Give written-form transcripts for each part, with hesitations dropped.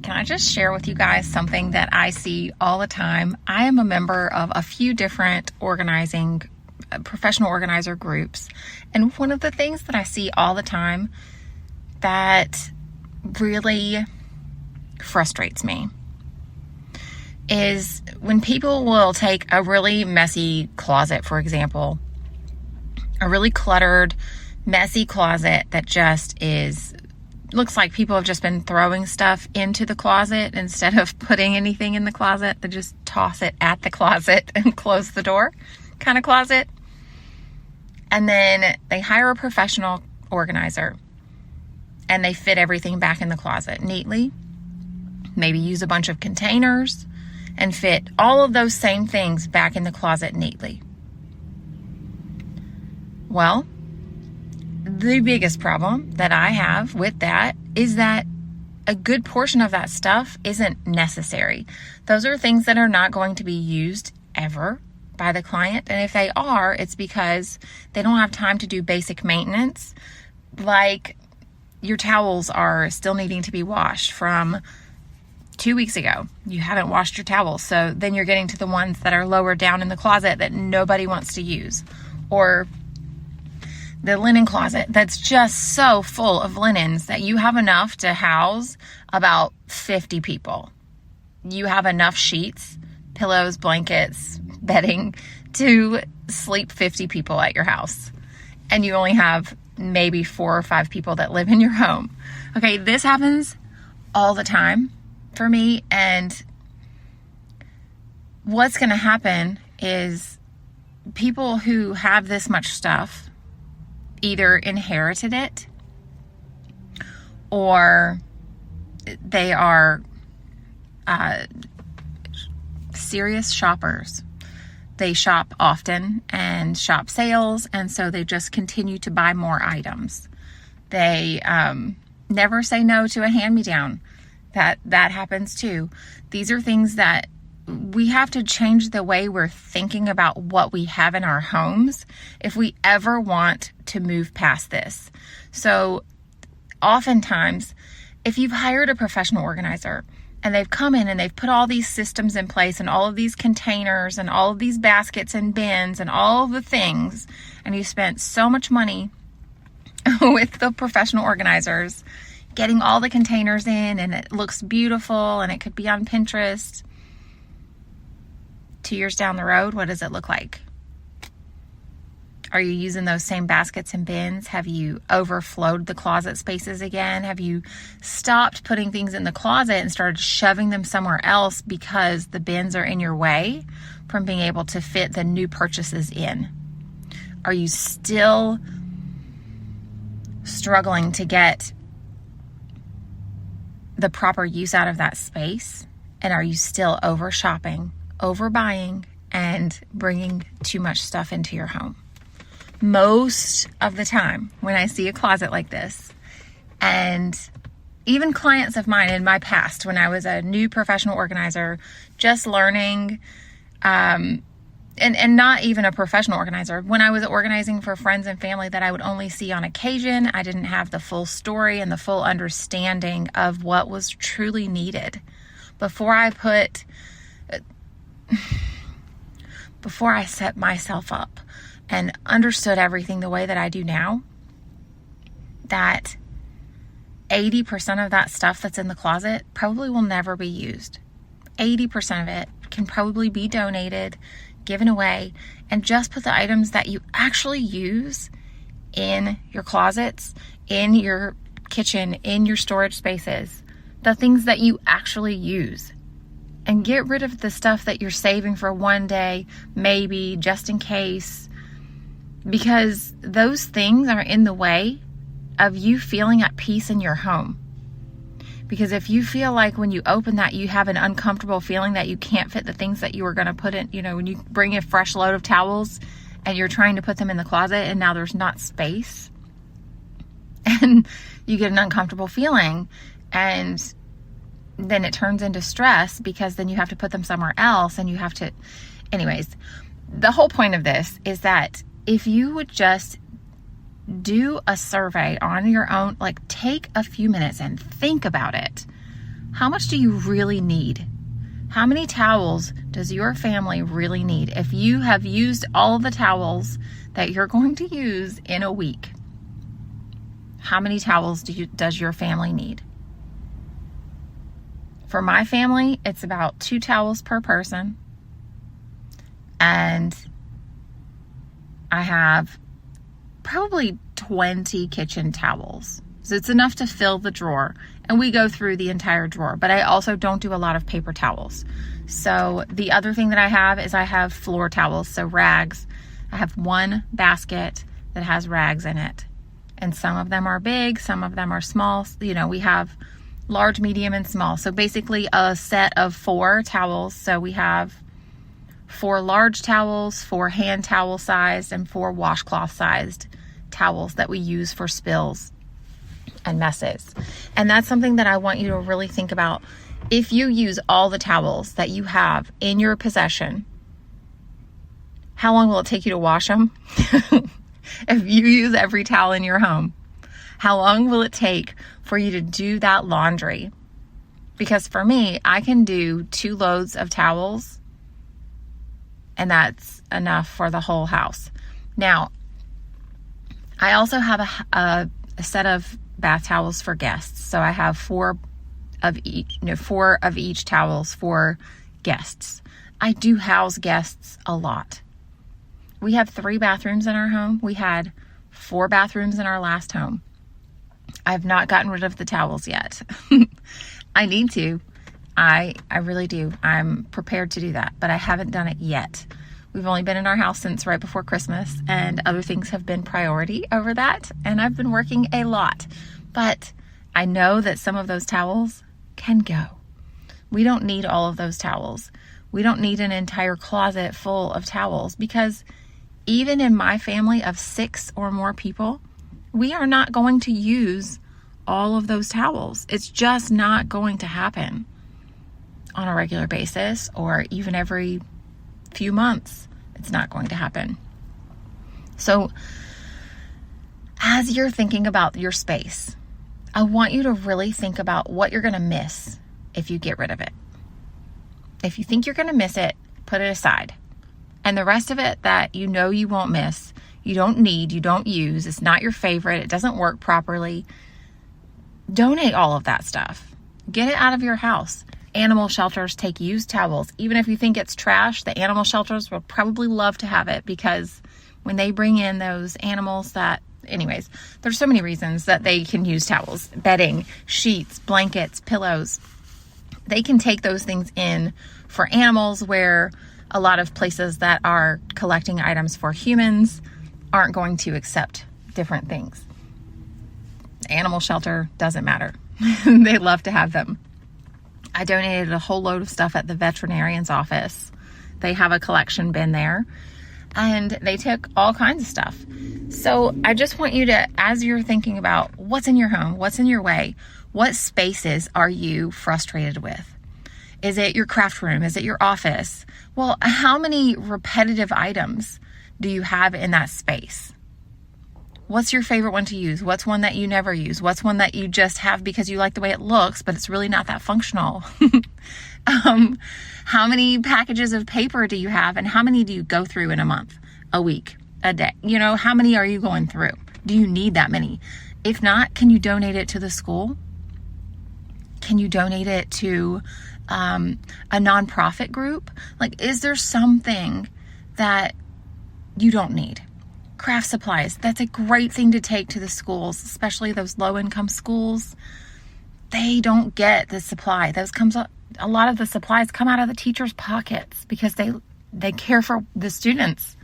Can I just share with you guys something that I see all the time? I am a member of a few different professional organizer groups. And one of the things that I see all the time that really frustrates me is when people will take a really messy closet, for example, a really cluttered, messy closet that just looks like people have just been throwing stuff into the closet instead of putting anything in the closet. They just toss it at the closet and close the door kind of closet. And then they hire a professional organizer and they fit everything back in the closet neatly. Maybe use a bunch of containers and fit all of those same things back in the closet neatly. Well, the biggest problem that I have with that is that a good portion of that stuff isn't necessary. Those are things that are not going to be used ever by the client. And if they are, it's because they don't have time to do basic maintenance. Like your towels are still needing to be washed from 2 weeks ago. You haven't washed your towels. So then you're getting to the ones that are lower down in the closet that nobody wants to use. Or the linen closet that's just so full of linens that you have enough to house about 50 people. You have enough sheets, pillows, blankets, bedding to sleep 50 people at your house. And you only have maybe 4 or 5 people that live in your home. Okay, this happens all the time for me. And what's going to happen is people who have this much stuff either inherited it or they are serious shoppers. They shop often and shop sales, and so they just continue to buy more items. They never say no to a hand-me-down. That happens too. These are things that we have to change the way we're thinking about what we have in our homes if we ever want to move past this. So oftentimes, if you've hired a professional organizer and they've come in and they've put all these systems in place and all of these containers and all of these baskets and bins and all of the things, and you spent so much money with the professional organizers getting all the containers in, and it looks beautiful and it could be on Pinterest. 2 years down the road, what does it look like? Are you using those same baskets and bins? Have you overflowed the closet spaces again? Have you stopped putting things in the closet and started shoving them somewhere else because the bins are in your way from being able to fit the new purchases in? Are you still struggling to get the proper use out of that space? And are you still over shopping, overbuying, and bringing too much stuff into your home? Most of the time when I see a closet like this, and even clients of mine in my past, when I was a new professional organizer, just learning, and not even a professional organizer, when I was organizing for friends and family that I would only see on occasion, I didn't have the full story and the full understanding of what was truly needed. Before I set myself up and understood everything the way that I do now, that 80% of that stuff that's in the closet probably will never be used. 80% of it can probably be donated, given away, and just put the items that you actually use in your closets, in your kitchen, in your storage spaces, the things that you actually use. And get rid of the stuff that you're saving for one day, maybe just in case, because those things are in the way of you feeling at peace in your home. Because if you feel like when you open that, you have an uncomfortable feeling that you can't fit the things that you were going to put in, when you bring a fresh load of towels and you're trying to put them in the closet and now there's not space, and you get an uncomfortable feeling, and then it turns into stress because then you have to put them somewhere else and you have to, anyways, the whole point of this is that if you would just do a survey on your own, like take a few minutes and think about it. How much do you really need? How many towels does your family really need? If you have used all of the towels that you're going to use in a week, how many towels does your family need? For my family, it's about 2 towels per person. And I have probably 20 kitchen towels. So it's enough to fill the drawer. And we go through the entire drawer. But I also don't do a lot of paper towels. So the other thing that I have is I have floor towels, so rags. I have one basket that has rags in it. And some of them are big, some of them are small. You know, we have large, medium, and small. So basically a set of 4 towels. So we have 4 large towels, 4 hand towel sized, and 4 washcloth sized towels that we use for spills and messes. And that's something that I want you to really think about. If you use all the towels that you have in your possession, how long will it take you to wash them? If you use every towel in your home, how long will it take for you to do that laundry? Because for me, I can do 2 loads of towels, and that's enough for the whole house. Now, I also have a set of bath towels for guests. So I have 4 of each towels for guests. I do house guests a lot. We have 3 bathrooms in our home. We had 4 bathrooms in our last home. I've not gotten rid of the towels yet. I need to. I really do. I'm prepared to do that, but I haven't done it yet. We've only been in our house since right before Christmas, and other things have been priority over that, and I've been working a lot. But I know that some of those towels can go. We don't need all of those towels. We don't need an entire closet full of towels, because even in my family of 6 or more people, we are not going to use all of those towels. It's just not going to happen on a regular basis, or even every few months. It's not going to happen. So as you're thinking about your space, I want you to really think about what you're going to miss if you get rid of it. If you think you're going to miss it, put it aside. And the rest of it that you know you won't miss, you don't need, you don't use, it's not your favorite, it doesn't work properly, donate all of that stuff. Get it out of your house. Animal shelters take used towels. Even if you think it's trash, the animal shelters will probably love to have it, because when they bring in those animals anyways, there's so many reasons that they can use towels. Bedding, sheets, blankets, pillows. They can take those things in for animals, where a lot of places that are collecting items for humans aren't going to accept different things. Animal shelter doesn't matter. They love to have them. I donated a whole load of stuff at the veterinarian's office. They have a collection bin there, and they took all kinds of stuff. So I just want you to, as you're thinking about what's in your home, what's in your way, what spaces are you frustrated with? Is it your craft room? Is it your office? Well, how many repetitive items do you have in that space? What's your favorite one to use? What's one that you never use? What's one that you just have because you like the way it looks, but it's really not that functional? How many packages of paper do you have, and how many do you go through in a month, a week, a day? You know, how many are you going through? Do you need that many? If not, can you donate it to the school? Can you donate it to a nonprofit group? Like, is there something that you don't need? Craft supplies, that's a great thing to take to the schools, especially those low-income schools. They don't get the supply. A lot of the supplies come out of the teachers' pockets, because they care for the students,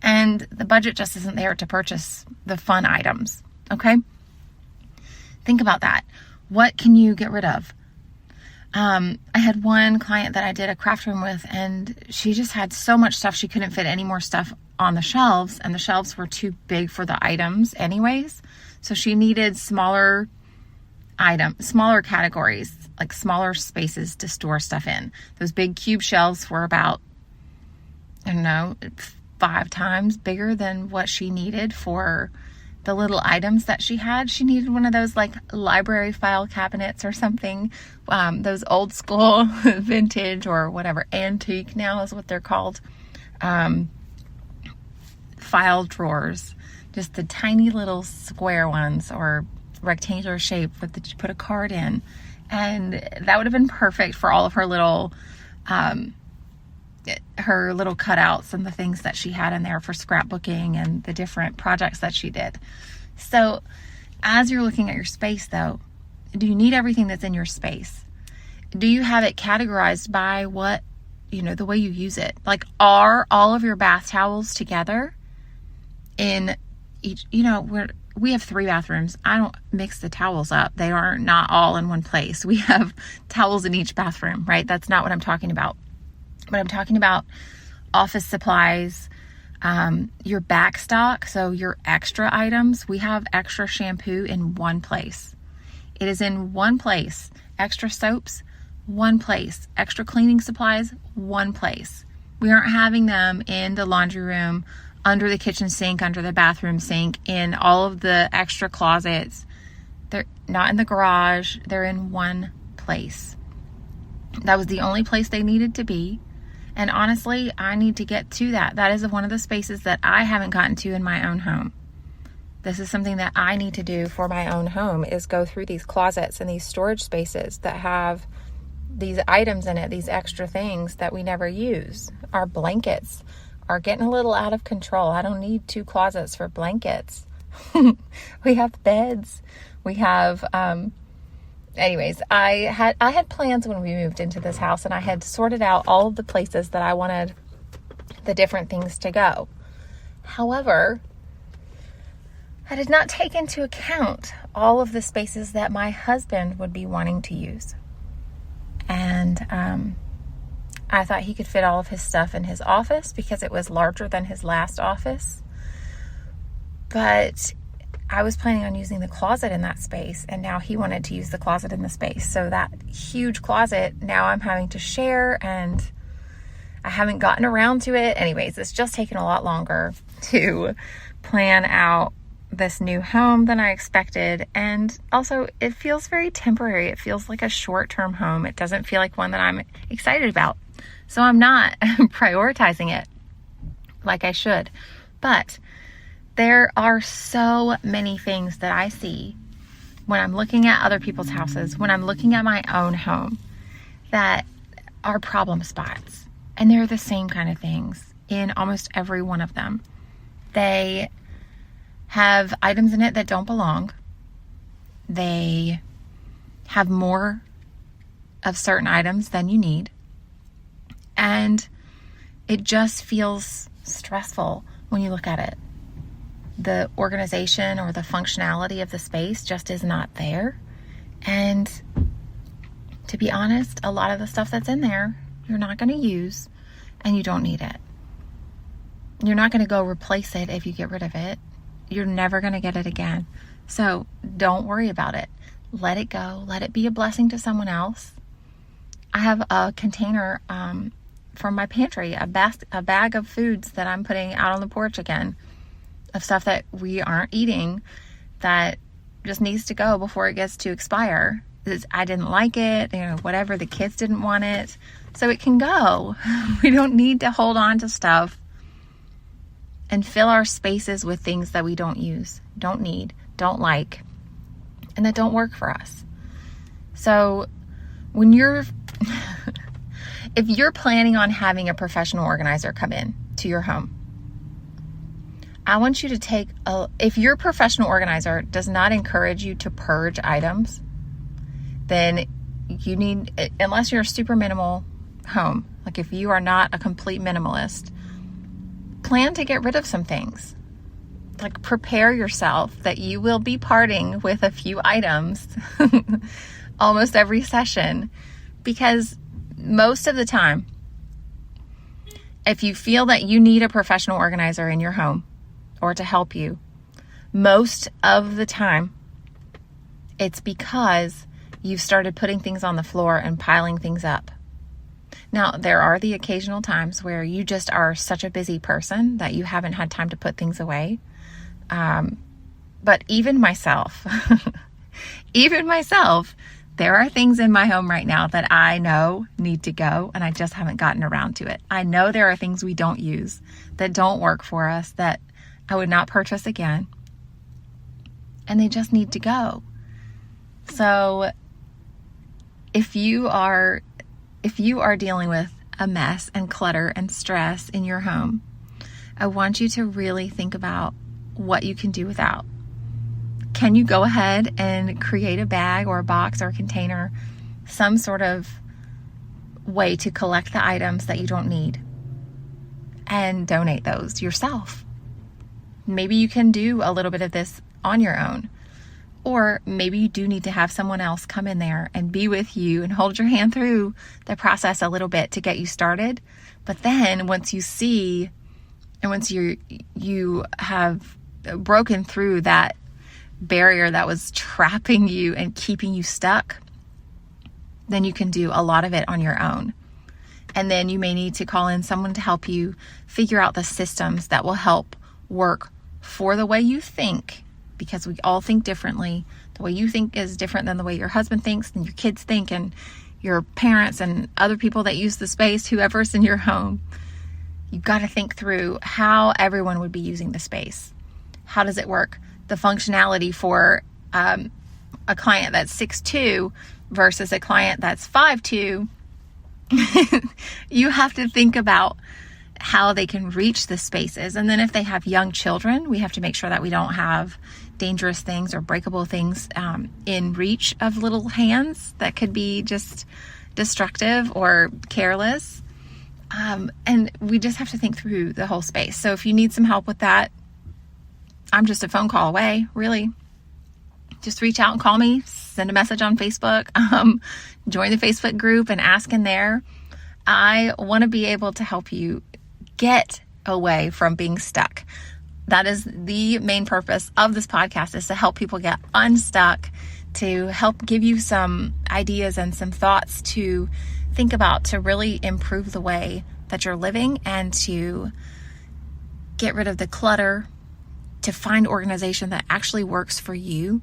and the budget just isn't there to purchase the fun items. Okay? Think about that. What can you get rid of? I had one client that I did a craft room with, and she just had so much stuff she couldn't fit any more stuff on the shelves, and the shelves were too big for the items anyways. So she needed smaller categories, like smaller spaces to store stuff in. Those big cube shelves were about, 5 times bigger than what she needed for the little items that she had. She needed one of those like library file cabinets or something. Those old school vintage or whatever, antique now is what they're called. File drawers, just the tiny little square ones or rectangular shape that you put a card in. And that would have been perfect for all of her little cutouts and the things that she had in there for scrapbooking and the different projects that she did. So as you're looking at your space though, do you need everything that's in your space? Do you have it categorized by what, the way you use it? Like, are all of your bath towels together in each, we have 3 bathrooms. I don't mix the towels up. They are not all in one place. We have towels in each bathroom, right? That's not what I'm talking about. But I'm talking about office supplies, your back stock, so your extra items. We have extra shampoo in one place. It is in one place. Extra soaps, one place. Extra cleaning supplies, one place. We aren't having them in the laundry room, under the kitchen sink, under the bathroom sink, in all of the extra closets. They're not in the garage. They're in one place. That was the only place they needed to be. And honestly, I need to get to that. That is one of the spaces that I haven't gotten to in my own home. This is something that I need to do for my own home, is go through these closets and these storage spaces that have these items in it, these extra things that we never use. Our blankets are getting a little out of control. I don't need 2 closets for blankets. We have beds. We have, anyways, I had plans when we moved into this house, and I had sorted out all of the places that I wanted the different things to go. However, I did not take into account all of the spaces that my husband would be wanting to use. And, I thought he could fit all of his stuff in his office because it was larger than his last office. But I was planning on using the closet in that space, and now he wanted to use the closet in the space. So that huge closet, now I'm having to share, and I haven't gotten around to it. Anyways, it's just taken a lot longer to plan out this new home than I expected. And also, it feels very temporary. It feels like a short-term home. It doesn't feel like one that I'm excited about. So I'm not prioritizing it like I should. But there are so many things that I see when I'm looking at other people's houses, when I'm looking at my own home, that are problem spots. And they're the same kind of things in almost every one of them. They have items in it that don't belong. They have more of certain items than you need. And it just feels stressful when you look at it. The organization or the functionality of the space just is not there. And to be honest, a lot of the stuff that's in there, you're not going to use, and you don't need it. You're not going to go replace it if you get rid of it. You're never going to get it again. So don't worry about it. Let it go. Let it be a blessing to someone else. I have a container from my pantry, a bag of foods that I'm putting out on the porch again, of stuff that we aren't eating that just needs to go before it gets to expire. I didn't like it, whatever, the kids didn't want it. So it can go. We don't need to hold on to stuff and fill our spaces with things that we don't use, don't need, don't like, and that don't work for us. So when if you're planning on having a professional organizer come in to your home, I want you to if your professional organizer does not encourage you to purge items, then you need, unless you're a super minimal home, like if you are not a complete minimalist, plan to get rid of some things. Like, prepare yourself that you will be parting with a few items almost every session, because most of the time, if you feel that you need a professional organizer in your home or to help you, most of the time it's because you've started putting things on the floor and piling things up. Now, there are the occasional times where you just are such a busy person that you haven't had time to put things away. But even myself, there are things in my home right now that I know need to go, and I just haven't gotten around to it. I know there are things we don't use, that don't work for us, that I would not purchase again, and they just need to go. So if you are dealing with a mess and clutter and stress in your home, I want you to really think about what you can do without. Can you go ahead and create a bag or a box or a container, some sort of way to collect the items that you don't need and donate those yourself? Maybe you can do a little bit of this on your own, or maybe you do need to have someone else come in there and be with you and hold your hand through the process a little bit to get you started. But then once you see, and once you have broken through that barrier that was trapping you and keeping you stuck, then you can do a lot of it on your own. And then you may need to call in someone to help you figure out the systems that will help work for the way you think, because we all think differently. The way you think is different than the way your husband thinks and your kids think and your parents and other people that use the space, whoever's in your home. You've got to think through how everyone would be using the space. How does it work? The functionality for a client that's 6'2" versus a client that's 5'2", you have to think about how they can reach the spaces. And then if they have young children, we have to make sure that we don't have dangerous things or breakable things in reach of little hands that could be just destructive or careless. And we just have to think through the whole space. So if you need some help with that, I'm just a phone call away, really. Just reach out and call me, send a message on Facebook, join the Facebook group and ask in there. I want to be able to help you get away from being stuck. That is the main purpose of this podcast, is to help people get unstuck, to help give you some ideas and some thoughts to think about to really improve the way that you're living and to get rid of the clutter, to find organization that actually works for you,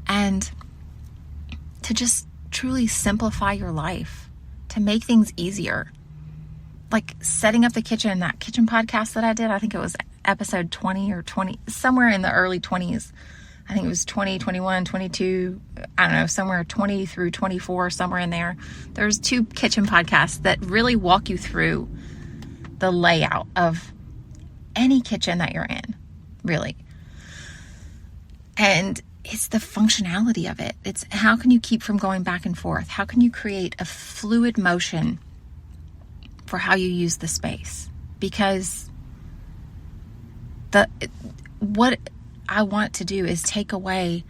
and to just truly simplify your life, to make things easier. Like setting up the kitchen, that kitchen podcast that I did, I think it was episode 20 or 20, somewhere in the early 20s. I think it was 20, 21, 22, I don't know, somewhere 20 through 24, somewhere in there. There's 2 kitchen podcasts that really walk you through the layout of any kitchen that you're in, really. And it's the functionality of it. It's how can you keep from going back and forth? How can you create a fluid motion for how you use the space? Because what I want to do is take away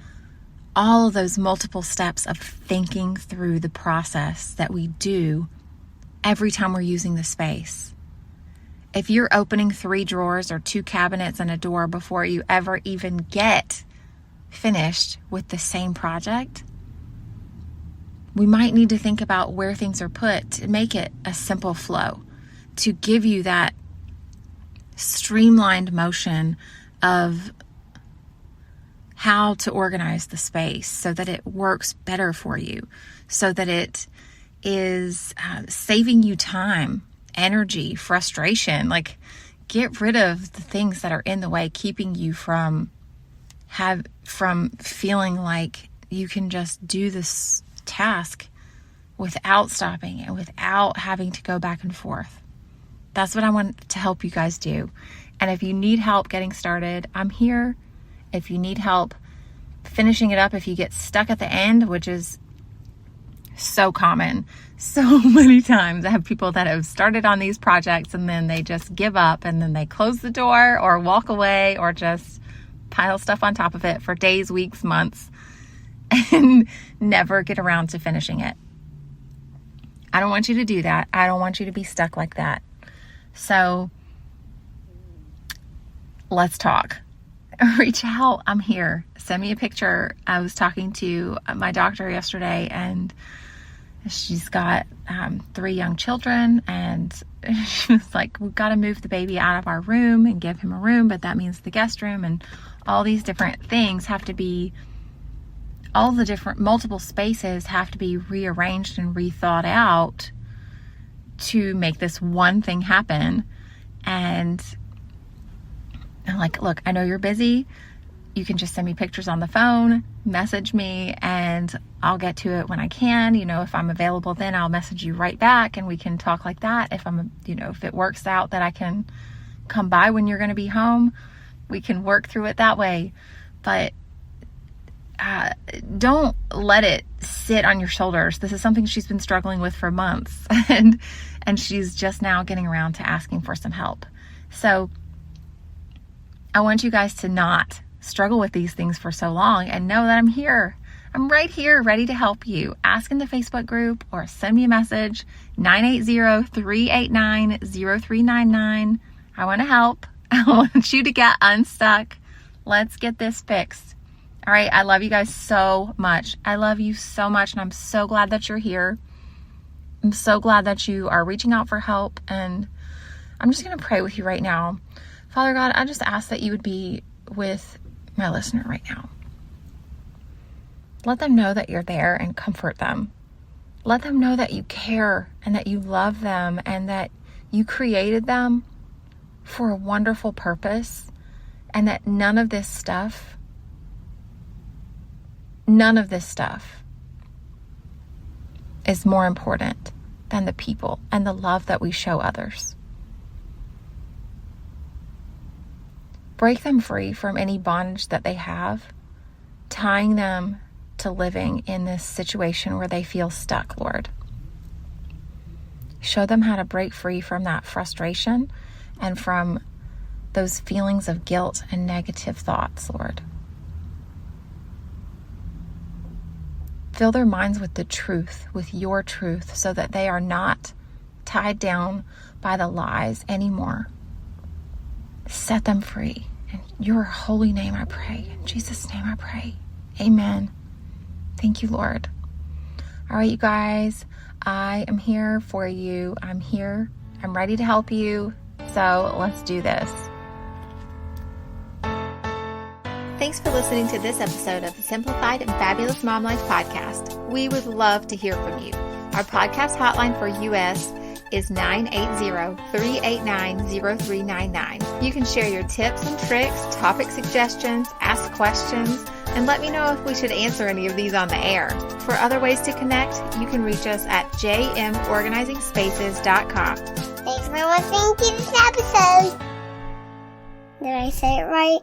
all of those multiple steps of thinking through the process that we do every time we're using the space. If you're opening 3 drawers or 2 cabinets and a door before you ever even get finished with the same project, we might need to think about where things are put to make it a simple flow, to give you that streamlined motion of how to organize the space so that it works better for you, so that it is saving you time, energy, frustration. Like, get rid of the things that are in the way, keeping you from feeling like you can just do this task without stopping and without having to go back and forth. That's what I want to help you guys do. And if you need help getting started, I'm here. If you need help finishing it up, if you get stuck at the end, which is so common, so many times I have people that have started on these projects and then they just give up and then they close the door or walk away or just pile stuff on top of it for days, weeks, months, and never get around to finishing it. I don't want you to do that. I don't want you to be stuck like that. So let's talk. Reach out. I'm here. Send me a picture. I was talking to my doctor yesterday, and she's got 3 young children, and she was like, we've got to move the baby out of our room and give him a room, but that means the guest room and all these different things have to be, all the different multiple spaces have to be rearranged and rethought out to make this one thing happen. And I'm like, look, I know you're busy. You can just send me pictures on the phone, message me, and I'll get to it when I can. If I'm available, then I'll message you right back and we can talk like that. If it works out that I can come by when you're going to be home, we can work through it that way. But don't let it sit on your shoulders. This is something she's been struggling with for months, and she's just now getting around to asking for some help. So I want you guys to not struggle with these things for so long and know that I'm here. I'm right here ready to help you. Ask in the Facebook group or send me a message, 980-389-0399. I want to help. I want you to get unstuck. Let's get this fixed. All right. I love you guys so much. I love you so much. And I'm so glad that you're here. I'm so glad that you are reaching out for help. And I'm just going to pray with you right now. Father God, I just ask that you would be with my listener right now. Let them know that you're there and comfort them. Let them know that you care and that you love them and that you created them for a wonderful purpose, and that none of this stuff is more important than the people and the love that we show others. Break them free from any bondage that they have, tying them to living in this situation where they feel stuck, Lord. Show them how to break free from that frustration and from those feelings of guilt and negative thoughts, Lord. Fill their minds with the truth, with your truth, so that they are not tied down by the lies anymore. Set them free. In your holy name I pray. In Jesus' name I pray. Amen. Thank you, Lord. All right, you guys, I am here for you. I'm here. I'm ready to help you. So let's do this. Thanks for listening to this episode of the Simplified and Fabulous Mom Life podcast. We would love to hear from you. Our podcast hotline for US is 980-389-0399. You can share your tips and tricks, topic suggestions, ask questions, and let me know if we should answer any of these on the air. For other ways to connect, you can reach us at jmorganizingspaces.com. Thanks for listening to this episode. Did I say it right?